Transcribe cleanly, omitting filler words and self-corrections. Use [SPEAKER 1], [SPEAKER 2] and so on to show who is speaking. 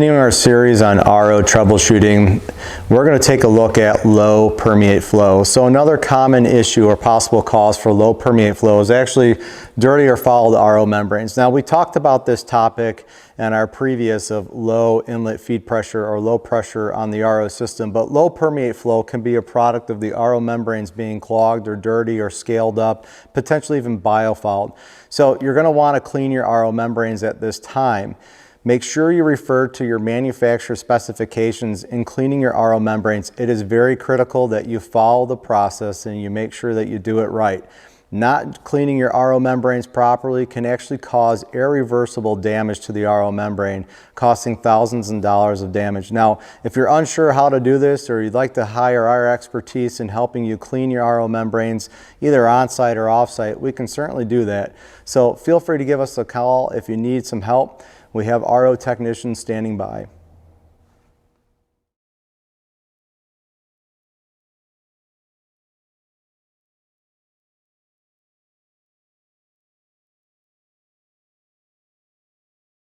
[SPEAKER 1] continuing our series on RO troubleshooting, we're going to take a look at low permeate flow. So another common issue or possible cause for low permeate flow is actually dirty or fouled RO membranes. Now, we talked about this topic in our previous of low inlet feed pressure or low pressure on the RO system, but low permeate flow can be a product of the RO membranes being clogged or dirty or scaled up, potentially even biofouled. So you're going to want to clean your RO membranes at this time. Make sure you refer to your manufacturer specifications in cleaning your RO membranes. It is very critical that you follow the process and you make sure that you do it right. Not cleaning your RO membranes properly can actually cause irreversible damage to the RO membrane, costing thousands of dollars of damage. Now, if you're unsure how to do this or you'd like to hire our expertise in helping you clean your RO membranes, either on-site or off-site, we can certainly do that. So feel free to give us a call if you need some help. We have RO technicians standing by.